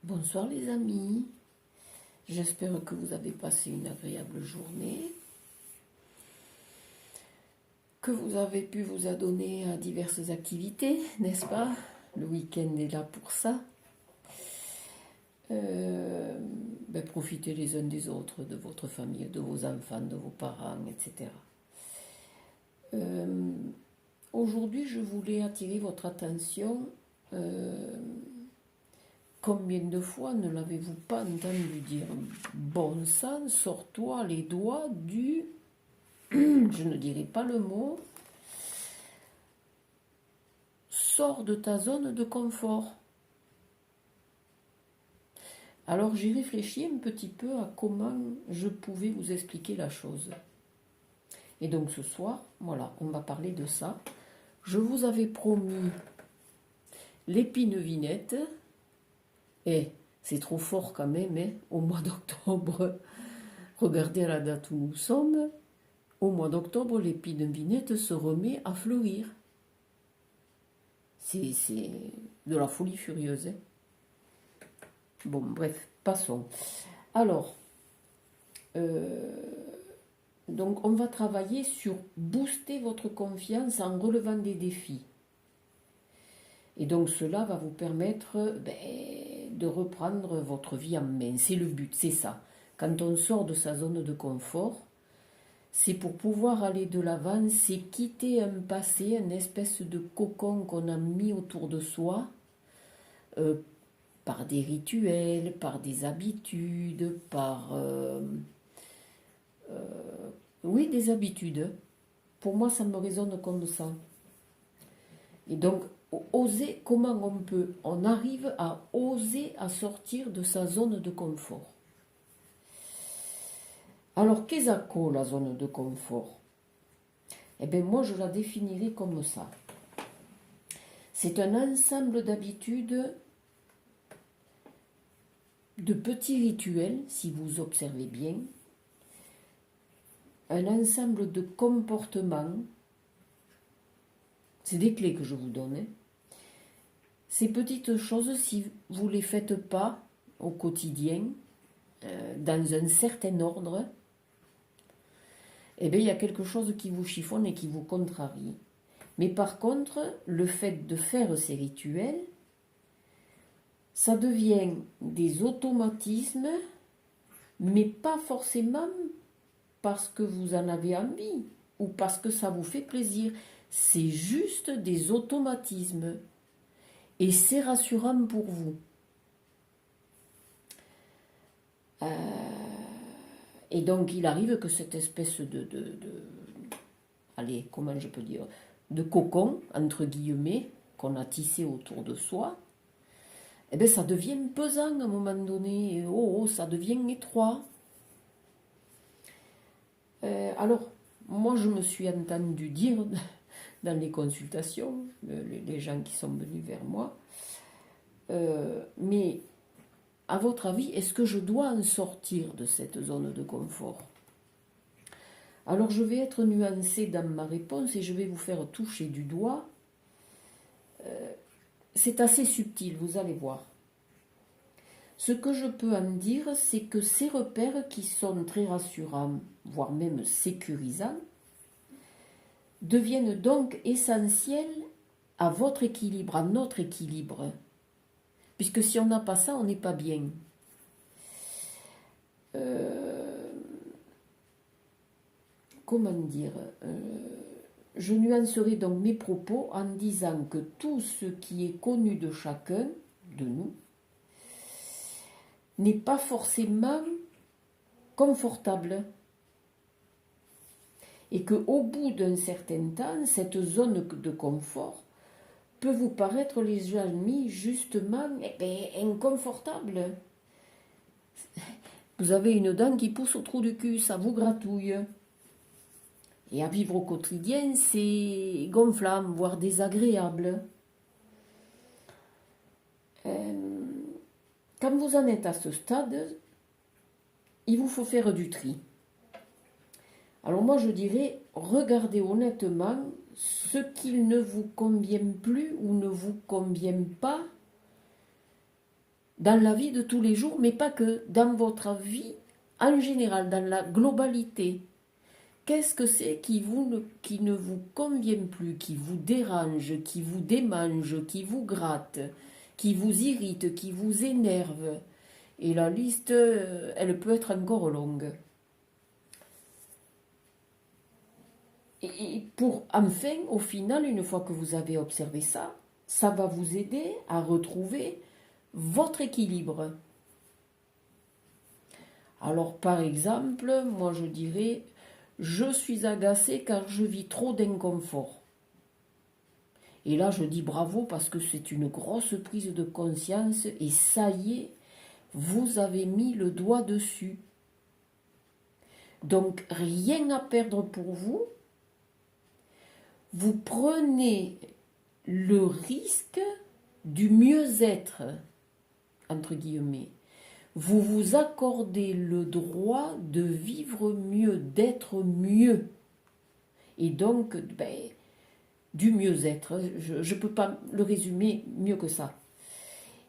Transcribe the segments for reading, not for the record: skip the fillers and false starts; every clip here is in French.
Bonsoir les amis, j'espère que vous avez passé une agréable journée, que vous avez pu vous adonner à diverses activités, n'est-ce pas? Le week-end est là pour ça. Profitez les uns des autres, de votre famille, de vos enfants, de vos parents, etc. Aujourd'hui, je voulais attirer votre attention. Combien de fois ne l'avez-vous pas entendu dire? Bon sang, sors-toi les doigts du... Je ne dirai pas le mot. Sors de ta zone de confort. Alors j'ai réfléchi un petit peu à comment je pouvais vous expliquer la chose. Et donc ce soir, voilà, on va parler de ça. Je vous avais promis l'épine vinette. Et c'est trop fort quand même, hein, au mois d'octobre. Regardez à la date où nous sommes. Au mois d'octobre, l'épine vinette se remet à fleurir. C'est de la folie furieuse. Hein. Bon, bref, passons. Alors, donc on va travailler sur booster votre confiance en relevant des défis. Et donc cela va vous permettre de reprendre votre vie en main. C'est le but, c'est ça. Quand on sort de sa zone de confort, c'est pour pouvoir aller de l'avant, c'est quitter un passé, une espèce de cocon qu'on a mis autour de soi, par des rituels, par des habitudes, par... oui, des habitudes. Pour moi, ça me résonne comme ça. Et donc, oser, comment on arrive à oser à sortir de sa zone de confort. Alors, qu'est-ce que la zone de confort? Eh bien, moi, je la définirais comme ça. C'est un ensemble d'habitudes, de petits rituels, si vous observez bien, un ensemble de comportements, c'est des clés que je vous donne. Hein. Ces petites choses, si vous ne les faites pas au quotidien, dans un certain ordre, eh bien, il y a quelque chose qui vous chiffonne et qui vous contrarie. Mais par contre, le fait de faire ces rituels, ça devient des automatismes, mais pas forcément parce que vous en avez envie ou parce que ça vous fait plaisir. C'est juste des automatismes. Et c'est rassurant pour vous. Et donc, il arrive que cette espèce allez, comment je peux dire, de cocon, entre guillemets, qu'on a tissé autour de soi, eh bien, ça devient pesant à un moment donné. Ça devient étroit. Alors, moi, je me suis entendu dire dans les consultations, les gens qui sont venus vers moi, mais à votre avis, est-ce que je dois en sortir de cette zone de confort? Alors je vais être nuancée dans ma réponse et je vais vous faire toucher du doigt. C'est assez subtil, vous allez voir. Ce que je peux en dire, c'est que ces repères qui sont très rassurants, voire même sécurisants, deviennent donc essentiels à votre équilibre, à notre équilibre. Puisque si on n'a pas ça, on n'est pas bien. Comment dire je nuancerai donc mes propos en disant que tout ce qui est connu de chacun, de nous, n'est pas forcément confortable. Et qu'au bout d'un certain temps, cette zone de confort peut vous paraître, les amis, justement inconfortable. Vous avez une dent qui pousse au trou du cul, ça vous gratouille. Et à vivre au quotidien, c'est gonflant, voire désagréable. Quand vous en êtes à ce stade, il vous faut faire du tri. Alors moi je dirais, regardez honnêtement ce qui ne vous convient plus ou ne vous convient pas dans la vie de tous les jours, mais pas que, dans votre vie en général, dans la globalité. Qu'est-ce que c'est qui ne vous convient plus, qui vous dérange, qui vous démange, qui vous gratte, qui vous irrite, qui vous énerve? Et la liste, elle peut être encore longue. Et pour enfin, au final, une fois que vous avez observé ça, ça va vous aider à retrouver votre équilibre. Alors par exemple, moi je dirais, je suis agacée car je vis trop d'inconfort. Et là je dis bravo parce que c'est une grosse prise de conscience et ça y est, vous avez mis le doigt dessus. Donc rien à perdre pour vous. Vous prenez le risque du mieux-être, entre guillemets. Vous vous accordez le droit de vivre mieux, d'être mieux. Et donc, du mieux-être. Je ne peux pas le résumer mieux que ça.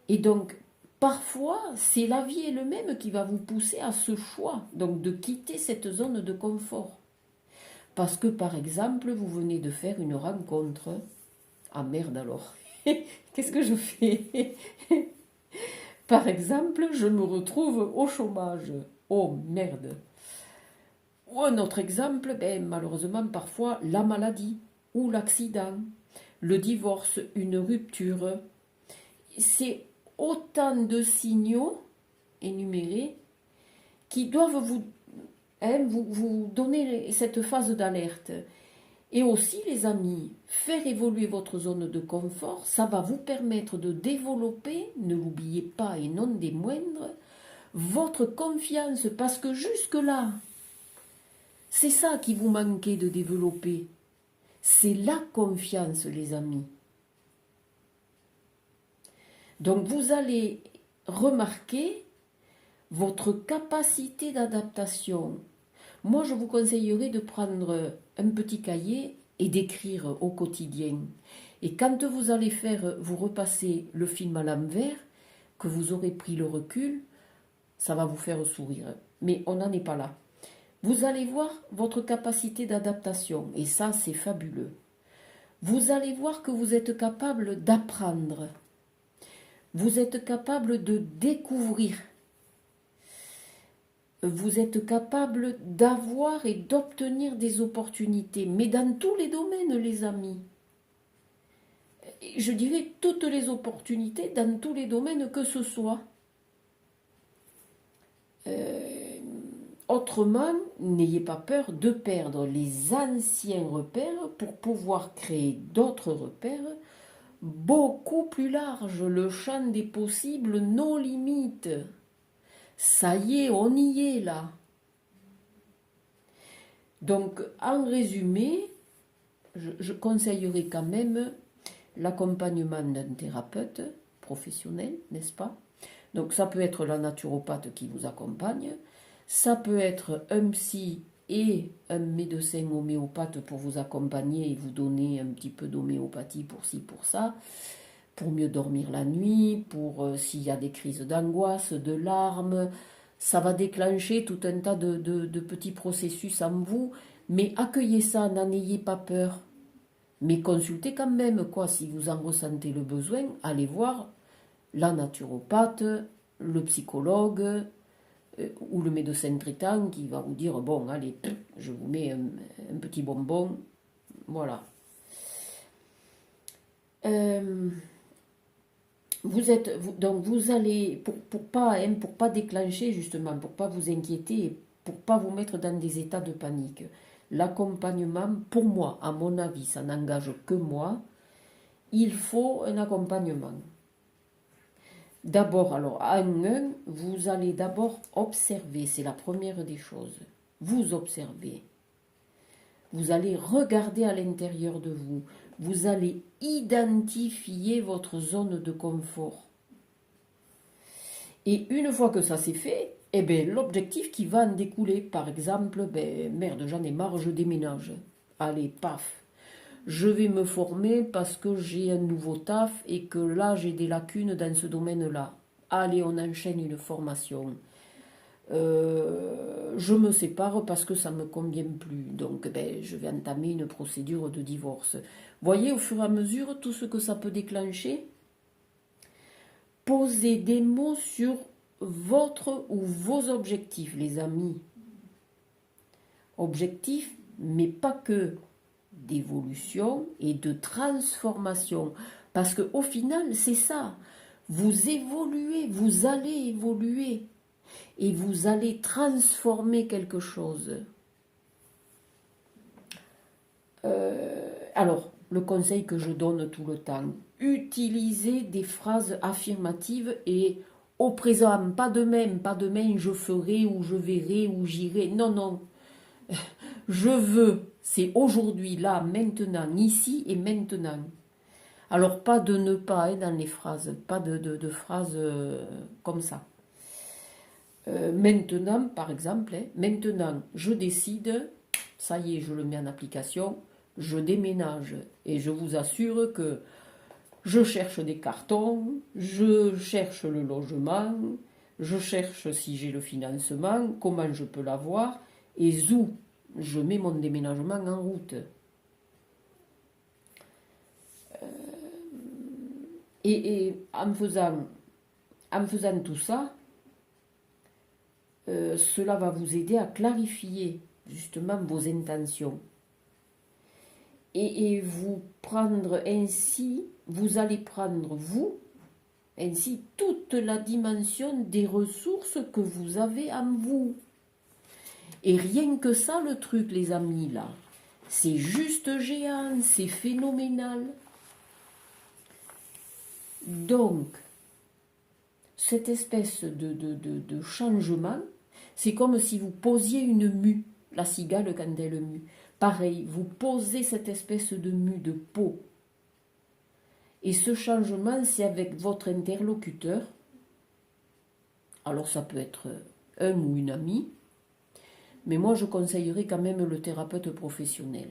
Et donc, parfois, c'est la vie elle-même qui va vous pousser à ce choix, donc de quitter cette zone de confort. Parce que, par exemple, vous venez de faire une rencontre. Ah merde alors, qu'est-ce que je fais? Par exemple, je me retrouve au chômage. Oh merde. Ou un autre exemple, malheureusement parfois la maladie ou l'accident, le divorce, une rupture. C'est autant de signaux énumérés qui doivent vous donner cette phase d'alerte. Et aussi, les amis, faire évoluer votre zone de confort, ça va vous permettre de développer, ne l'oubliez pas et non des moindres, votre confiance. Parce que jusque-là, c'est ça qui vous manquait de développer. C'est la confiance, les amis. Donc, vous allez remarquer votre capacité d'adaptation. Moi, je vous conseillerais de prendre un petit cahier et d'écrire au quotidien. Et quand vous allez vous repasser le film à l'envers, que vous aurez pris le recul, ça va vous faire sourire. Mais on n'en est pas là. Vous allez voir votre capacité d'adaptation, et ça, c'est fabuleux. Vous allez voir que vous êtes capable d'apprendre. Vous êtes capable de découvrir. Vous êtes capable d'avoir et d'obtenir des opportunités, mais dans tous les domaines, les amis. Je dirais toutes les opportunités dans tous les domaines que ce soit. Autrement, n'ayez pas peur de perdre les anciens repères pour pouvoir créer d'autres repères beaucoup plus larges. Le champ des possibles, nos limites. Ça y est, on y est là. Donc, en résumé, je conseillerais quand même l'accompagnement d'un thérapeute professionnel, n'est-ce pas? Donc, ça peut être la naturopathe qui vous accompagne, ça peut être un psy et un médecin homéopathe pour vous accompagner et vous donner un petit peu d'homéopathie pour ci, pour ça, pour mieux dormir la nuit, pour s'il y a des crises d'angoisse, de larmes. Ça va déclencher tout un tas de petits processus en vous, mais accueillez ça, n'en ayez pas peur. Mais consultez quand même, quoi, si vous en ressentez le besoin, allez voir la naturopathe, le psychologue ou le médecin traitant qui va vous dire, bon, allez, je vous mets un petit bonbon, voilà. Donc vous allez, pour pas déclencher justement, pour pas vous inquiéter, pour pas vous mettre dans des états de panique. L'accompagnement, pour moi, à mon avis, ça n'engage que moi, il faut un accompagnement. D'abord, alors, à un, vous allez d'abord observer, c'est la première des choses. Vous observez. Vous allez regarder à l'intérieur de vous. Vous allez identifier votre zone de confort. Et une fois que ça c'est fait, l'objectif qui va en découler, par exemple, merde, j'en ai marre, je déménage. Allez, paf. Je vais me former parce que j'ai un nouveau taf et que là j'ai des lacunes dans ce domaine-là. allez, on enchaîne une formation. Je me sépare parce que ça ne me convient plus. Donc, ben, je vais entamer une procédure de divorce. Voyez au fur et à mesure tout ce que ça peut déclencher. Posez des mots sur votre ou vos objectifs, les amis. Objectifs, mais pas que d'évolution et de transformation. Parce qu'au final, c'est ça. Vous évoluez, vous allez évoluer. Et vous allez transformer quelque chose. Alors, le conseil que je donne tout le temps, utilisez des phrases affirmatives et au présent, pas demain je ferai ou je verrai ou j'irai. Non, non. Je veux, c'est aujourd'hui, là, maintenant, ici et maintenant. Alors, pas de ne pas hein, dans les phrases, pas de phrases comme ça. Maintenant, par exemple, hein, maintenant, je décide, ça y est, je le mets en application, je déménage et je vous assure que je cherche des cartons, je cherche le logement, je cherche si j'ai le financement, comment je peux l'avoir et zou, je mets mon déménagement en route. Et en faisant tout ça, cela va vous aider à clarifier justement vos intentions. Et vous prendre ainsi, vous allez prendre vous, ainsi toute la dimension des ressources que vous avez en vous. Et rien que ça, le truc, les amis, là, c'est juste géant, c'est phénoménal. Donc, cette espèce de changement, c'est comme si vous posiez une mue, la cigale quand elle mue. Pareil, vous posez cette espèce de mue de peau. Et ce changement, c'est avec votre interlocuteur. Alors ça peut être un ou une amie, mais moi je conseillerais quand même le thérapeute professionnel.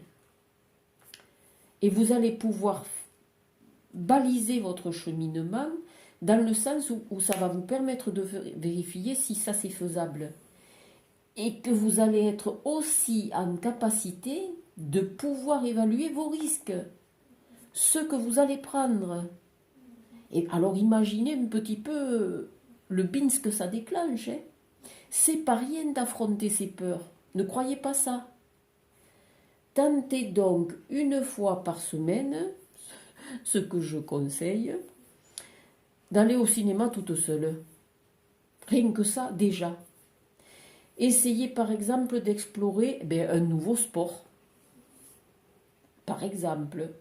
Et vous allez pouvoir baliser votre cheminement dans le sens où ça va vous permettre de vérifier si ça c'est faisable. Et que vous allez être aussi en capacité de pouvoir évaluer vos risques, ce que vous allez prendre. Et alors imaginez un petit peu le bins que ça déclenche. Hein. C'est pas rien d'affronter ces peurs. Ne croyez pas ça. Tentez donc une fois par semaine, ce que je conseille, d'aller au cinéma toute seule. Rien que ça, déjà. Essayez par exemple d'explorer un nouveau sport, par exemple,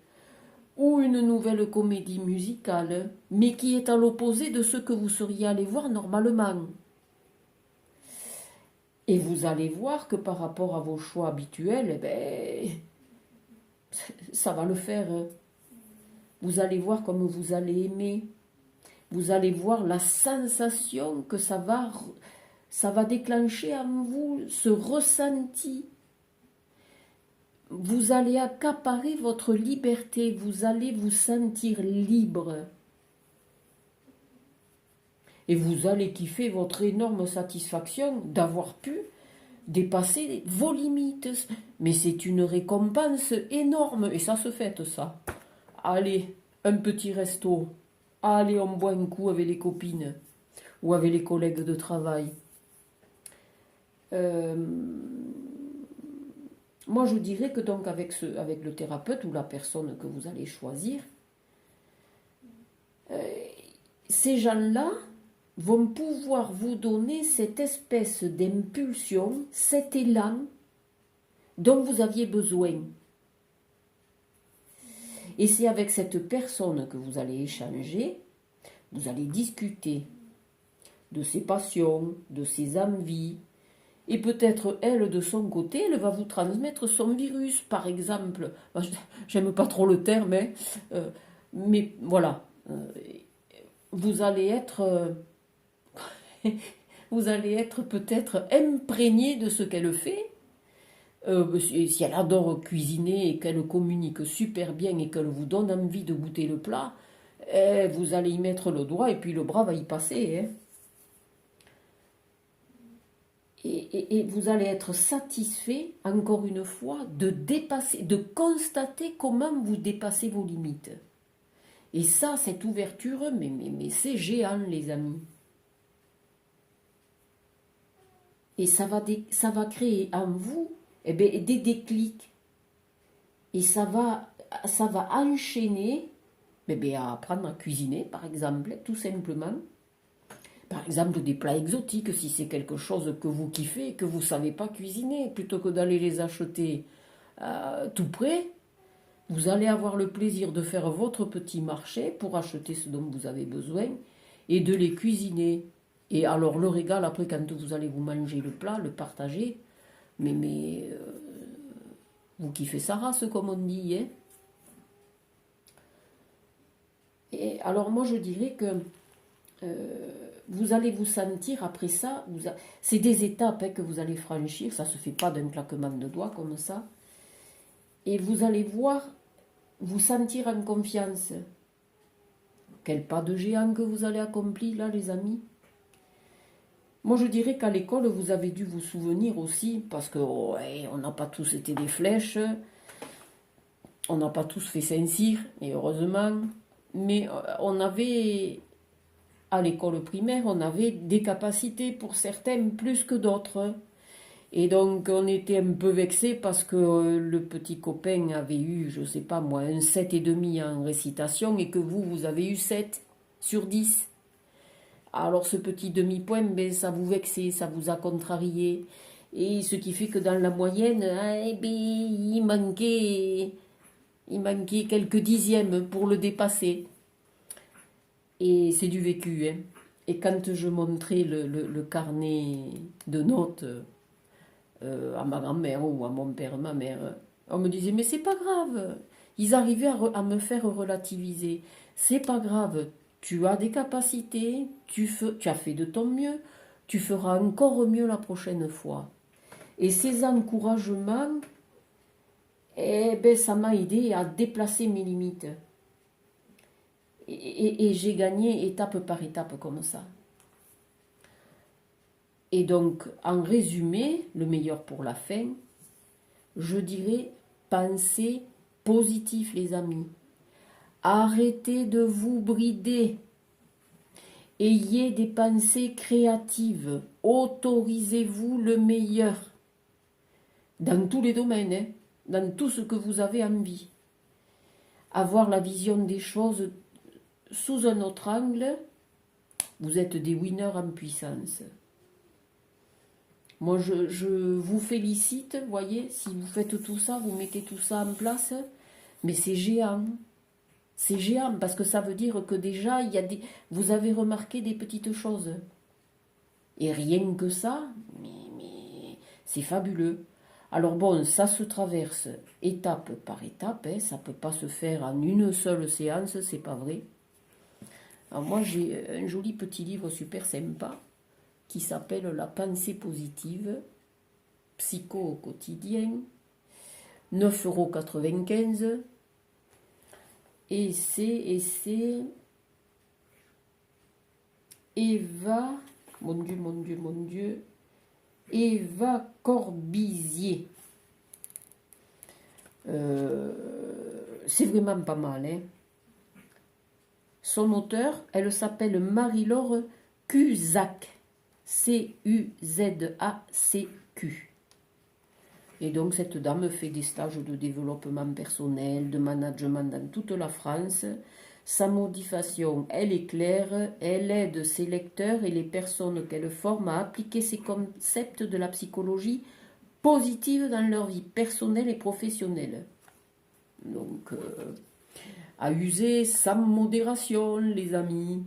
ou une nouvelle comédie musicale, mais qui est à l'opposé de ce que vous seriez allé voir normalement. Et vous allez voir que par rapport à vos choix habituels, ça va le faire. Vous allez voir comme vous allez aimer. Vous allez voir la sensation que ça va déclencher en vous, ce ressenti. Vous allez accaparer votre liberté, vous allez vous sentir libre. Et vous allez kiffer votre énorme satisfaction d'avoir pu dépasser vos limites. Mais c'est une récompense énorme, et ça se fête ça. Allez, un petit resto. Allez, on boit un coup avec les copines ou avec les collègues de travail. Moi, je dirais que donc avec le thérapeute ou la personne que vous allez choisir, ces gens-là vont pouvoir vous donner cette espèce d'impulsion, cet élan dont vous aviez besoin. Et c'est avec cette personne que vous allez échanger, vous allez discuter de ses passions, de ses envies, et peut-être elle, de son côté, elle va vous transmettre son virus, par exemple. J'aime pas trop le terme, mais voilà. Vous allez être peut-être imprégné de ce qu'elle fait. Si elle adore cuisiner et qu'elle communique super bien et qu'elle vous donne envie de goûter le plat, vous allez y mettre le doigt et puis le bras va y passer. Hein. Et vous allez être satisfait, encore une fois, de dépasser, de constater comment vous dépassez vos limites. Et ça, cette ouverture, mais c'est géant, les amis. Et ça va créer en vous des déclics. Et ça va enchaîner à apprendre à cuisiner, par exemple, tout simplement. Par exemple, des plats exotiques, si c'est quelque chose que vous kiffez et que vous ne savez pas cuisiner, plutôt que d'aller les acheter tout près, vous allez avoir le plaisir de faire votre petit marché pour acheter ce dont vous avez besoin et de les cuisiner. Et alors le régal, après, quand vous allez vous manger le plat, le partager, vous kiffez sa race, comme on dit. Hein. Et alors moi, je dirais que vous allez vous sentir après ça, c'est des étapes que vous allez franchir, ça ne se fait pas d'un claquement de doigts comme ça, et vous allez vous sentir en confiance. Quel pas de géant que vous allez accomplir là, les amis. Moi je dirais qu'à l'école vous avez dû vous souvenir aussi, parce que on n'a pas tous été des flèches, on n'a pas tous fait Saint-Cyr, et heureusement, mais on avait... À l'école primaire, on avait des capacités pour certains plus que d'autres. Et donc, on était un peu vexés parce que le petit copain avait eu, je sais pas moi, un 7,5 en récitation et que vous avez eu 7 sur 10. Alors, ce petit demi-point, ça vous vexait, ça vous a contrarié. Et ce qui fait que dans la moyenne, il manquait quelques dixièmes pour le dépasser. Et c'est du vécu. Hein. Et quand je montrais le carnet de notes à ma grand-mère ou à mon père, ma mère, on me disait, mais c'est pas grave. Ils arrivaient à me faire relativiser. C'est pas grave. Tu as des capacités, tu as fait de ton mieux, tu feras encore mieux la prochaine fois. Et ces encouragements, ça m'a aidé à déplacer mes limites. Et j'ai gagné étape par étape comme ça. Et donc, en résumé, le meilleur pour la fin, je dirais, pensez positif, les amis. Arrêtez de vous brider. Ayez des pensées créatives. Autorisez-vous le meilleur. Dans tous les domaines, hein, dans tout ce que vous avez envie. Avoir la vision des choses sous un autre angle, vous êtes des winners en puissance. Moi, je vous félicite, voyez, si vous faites tout ça, vous mettez tout ça en place, mais c'est géant. C'est géant, parce que ça veut dire que déjà, vous avez remarqué des petites choses. Et rien que ça, mais c'est fabuleux. Alors bon, ça se traverse étape par étape, hein, ça ne peut pas se faire en une seule séance, c'est pas vrai. Alors moi, j'ai un joli petit livre super sympa qui s'appelle La pensée positive, psycho au quotidien, 9,95 €. Et c'est Eva, mon Dieu, Eva Corbizier. C'est vraiment pas mal, hein. Son auteur, elle s'appelle Marie-Laure Cuzac. C-U-Z-A-C-Q. Et donc cette dame fait des stages de développement personnel, de management dans toute la France. Sa motivation, elle est claire, elle aide ses lecteurs et les personnes qu'elle forme à appliquer ces concepts de la psychologie positive dans leur vie personnelle et professionnelle. Donc, à user sans modération, les amis.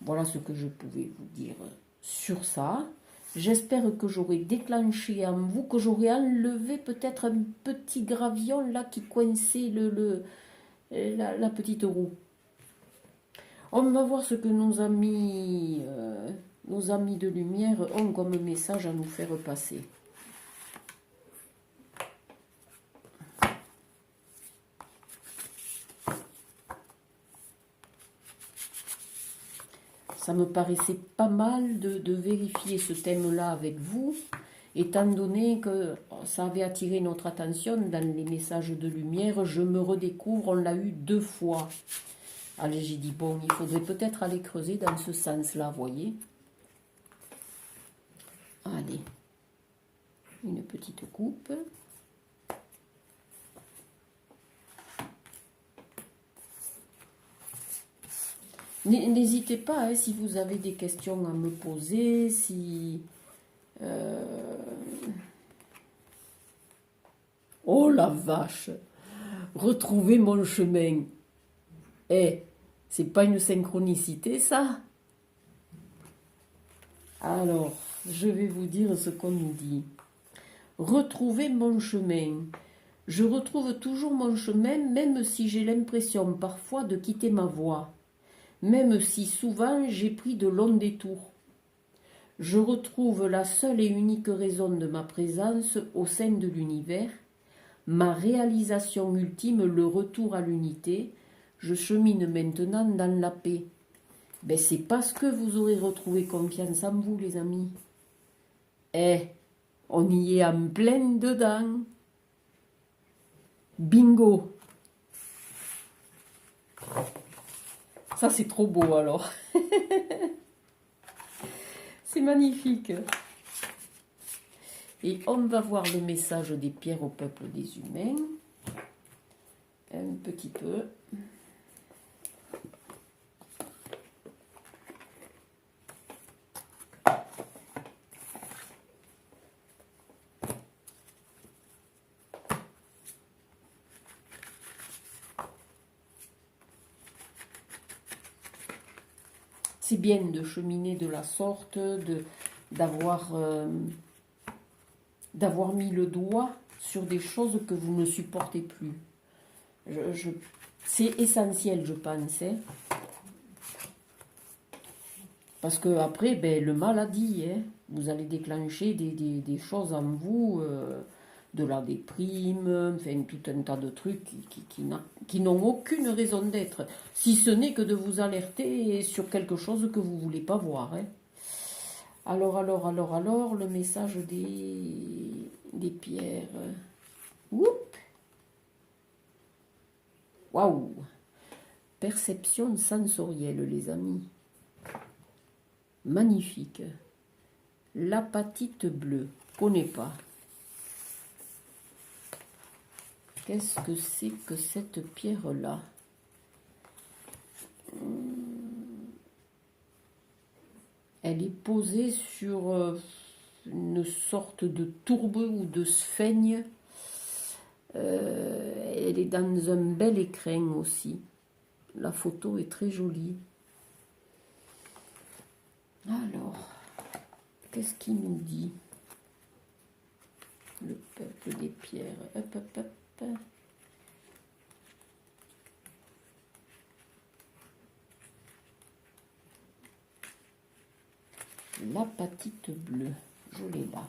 Voilà ce que je pouvais vous dire sur ça. J'espère que j'aurai déclenché en vous, que j'aurai enlevé peut-être un petit gravillon là qui coinçait la petite roue. On va voir ce que nos amis de lumière ont comme message à nous faire passer. ça me paraissait pas mal de vérifier ce thème-là avec vous, étant donné que ça avait attiré notre attention dans les messages de lumière. Je me redécouvre, on l'a eu 2 fois. Allez, j'ai dit, bon, il faudrait peut-être aller creuser dans ce sens-là, voyez. Allez, une petite coupe. N'hésitez pas, hein, si vous avez des questions à me poser, si... Oh la vache! Retrouver mon chemin. Eh, c'est pas une synchronicité, ça? Alors, je vais vous dire ce qu'on nous dit. Retrouver mon chemin. Je retrouve toujours mon chemin, même si j'ai l'impression parfois de quitter ma voie. Même si souvent j'ai pris de longs détours. Je retrouve la seule et unique raison de ma présence au sein de l'univers, ma réalisation ultime, le retour à l'unité. Je chemine maintenant dans la paix. Ben c'est parce que vous aurez retrouvé confiance en vous, les amis. Eh, on y est en plein dedans. Bingo! Ça, c'est trop beau, alors. C'est magnifique. Et on va voir le message des pierres au peuple des humains. Un petit peu. C'est bien de cheminer de la sorte, d'avoir mis le doigt sur des choses que vous ne supportez plus. C'est essentiel, je pense. Hein. Parce que après, ben, le mal a dit, hein, vous allez déclencher des choses en vous, de la déprime, enfin tout un tas de trucs qui n'ont aucune raison d'être, si ce n'est que de vous alerter sur quelque chose que vous ne voulez pas voir. Hein. Alors, le message des pierres. Oups. Waouh! Perception sensorielle, les amis. Magnifique. L'apatite bleue. Connais pas. Qu'est-ce que c'est que cette pierre-là? Elle est posée sur une sorte de tourbe ou de sphaigne. Elle est dans un bel écrin aussi. La photo est très jolie. Alors, qu'est-ce qu'il nous dit? Le peuple des pierres. Hop, hop, hop. L'apatite bleue. Je l'ai là.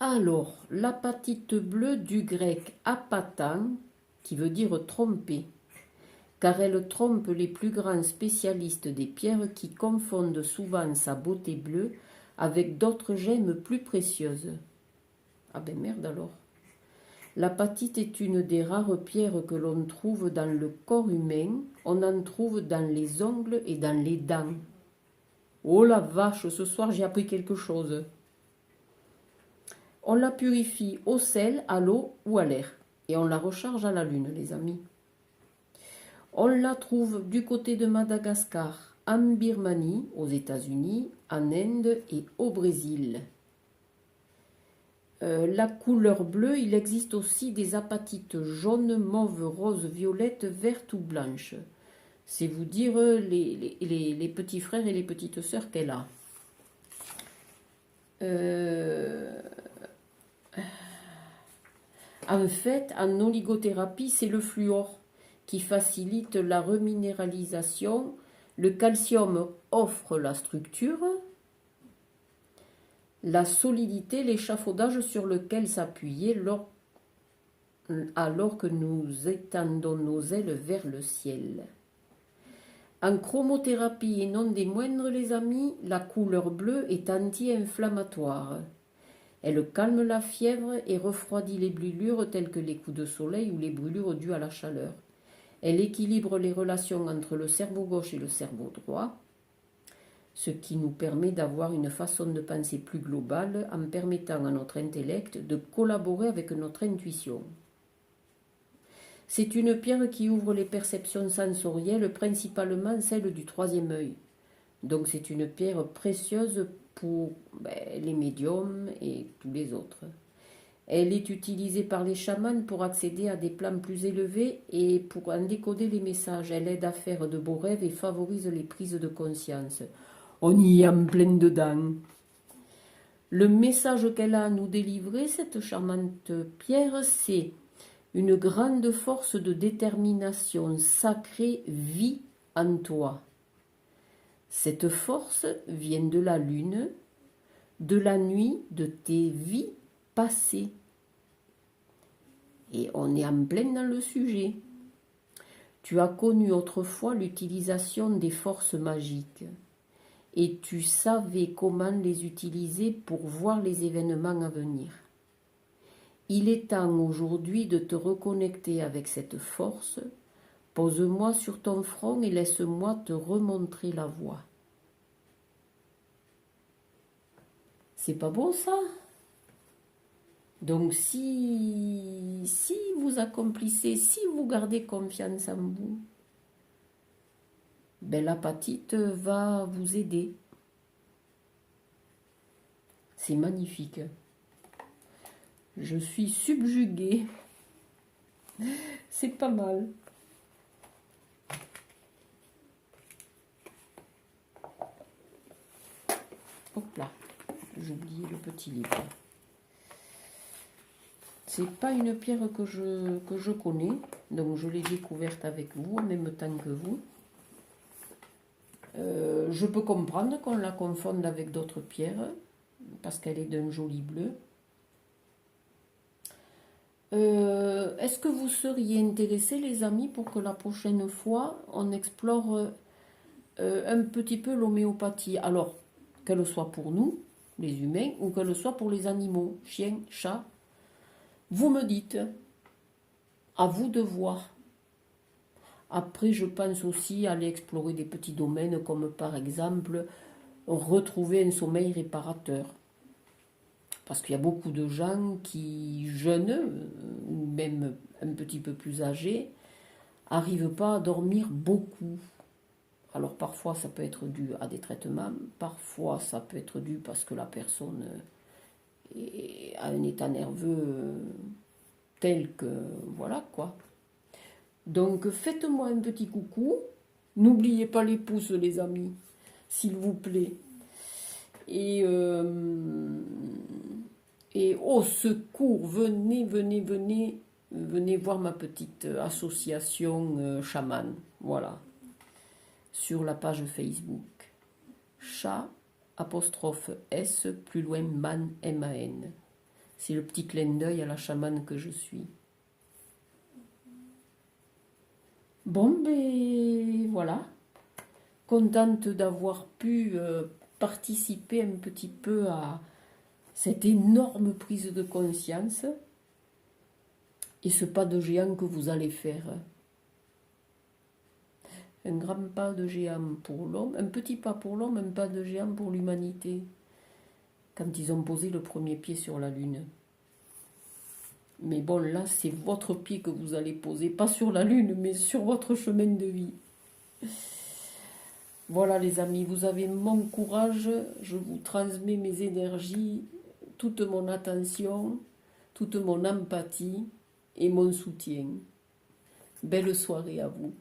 Alors, l'apatite bleue du grec apatan, qui veut dire tromper, car elle trompe les plus grands spécialistes des pierres qui confondent souvent sa beauté bleue avec d'autres gemmes plus précieuses. Ah ben merde alors. L'apatite est une des rares pierres que l'on trouve dans le corps humain. On en trouve dans les ongles et dans les dents. Oh la vache, ce soir j'ai appris quelque chose. On la purifie au sel, à l'eau ou à l'air. Et on la recharge à la lune, les amis. On la trouve du côté de Madagascar, en Birmanie, aux États-Unis, en Inde et au Brésil. La couleur bleue, il existe aussi des apatites jaunes, mauves, roses, violettes, vertes ou blanches. C'est vous dire les petits frères et les petites sœurs qu'elle a. En fait, en oligothérapie, c'est le fluor qui facilite la reminéralisation. Le calcium offre la structure, la solidité, l'échafaudage sur lequel s'appuyer alors que nous étendons nos ailes vers le ciel. En chromothérapie et non des moindres, les amis, la couleur bleue est anti-inflammatoire. Elle calme la fièvre et refroidit les brûlures telles que les coups de soleil ou les brûlures dues à la chaleur. Elle équilibre les relations entre le cerveau gauche et le cerveau droit, ce qui nous permet d'avoir une façon de penser plus globale en permettant à notre intellect de collaborer avec notre intuition. C'est une pierre qui ouvre les perceptions sensorielles, principalement celles du troisième œil. Donc c'est une pierre précieuse pour les médiums et tous les autres. Elle est utilisée par les chamans pour accéder à des plans plus élevés et pour en décoder les messages. Elle aide à faire de beaux rêves et favorise les prises de conscience. On y est en plein dedans. Le message qu'elle a à nous délivrer, cette charmante pierre, c'est une grande force de détermination sacrée vit en toi. Cette force vient de la lune, de la nuit de tes vies passées. Et on est en plein dans le sujet. Tu as connu autrefois l'utilisation des forces magiques et tu savais comment les utiliser pour voir les événements à venir. Il est temps aujourd'hui de te reconnecter avec cette force. Pose-moi sur ton front et laisse-moi te remontrer la voie. C'est pas beau ça? Donc si vous accomplissez, si vous gardez confiance en vous, la patite va vous aider. C'est magnifique. Je suis subjuguée. C'est pas mal. Hop là, j'ai oublié le petit livre. C'est pas une pierre que je connais, donc je l'ai découverte avec vous en même temps que vous. Je peux comprendre qu'on la confonde avec d'autres pierres, parce qu'elle est d'un joli bleu. Est-ce que vous seriez intéressés, les amis, pour que la prochaine fois, on explore un petit peu l'homéopathie? Alors, qu'elle soit pour nous, les humains, ou qu'elle soit pour les animaux, chiens, chats. Vous me dites, à vous de voir. Après, je pense aussi aller explorer des petits domaines comme par exemple retrouver un sommeil réparateur. Parce qu'il y a beaucoup de gens qui, jeunes ou même un petit peu plus âgés, n'arrivent pas à dormir beaucoup. Alors parfois ça peut être dû à des traitements, parfois ça peut être dû parce que la personne a un état nerveux tel que voilà quoi. Donc faites-moi un petit coucou, n'oubliez pas les pouces les amis, s'il vous plaît. Et au secours, venez voir ma petite association chamane, voilà, sur la page Facebook. Chat, apostrophe S, plus loin man, M-A-N. C'est le petit clin d'œil à la chamane que je suis. Bon, voilà. Contente d'avoir pu participer un petit peu à cette énorme prise de conscience et ce pas de géant que vous allez faire. Un grand pas de géant pour l'homme, un petit pas pour l'homme, un pas de géant pour l'humanité. Quand ils ont posé le premier pied sur la Lune. Mais bon, là, c'est votre pied que vous allez poser, pas sur la Lune, mais sur votre chemin de vie. Voilà les amis, vous avez mon courage, je vous transmets mes énergies, toute mon attention, toute mon empathie et mon soutien. Belle soirée à vous.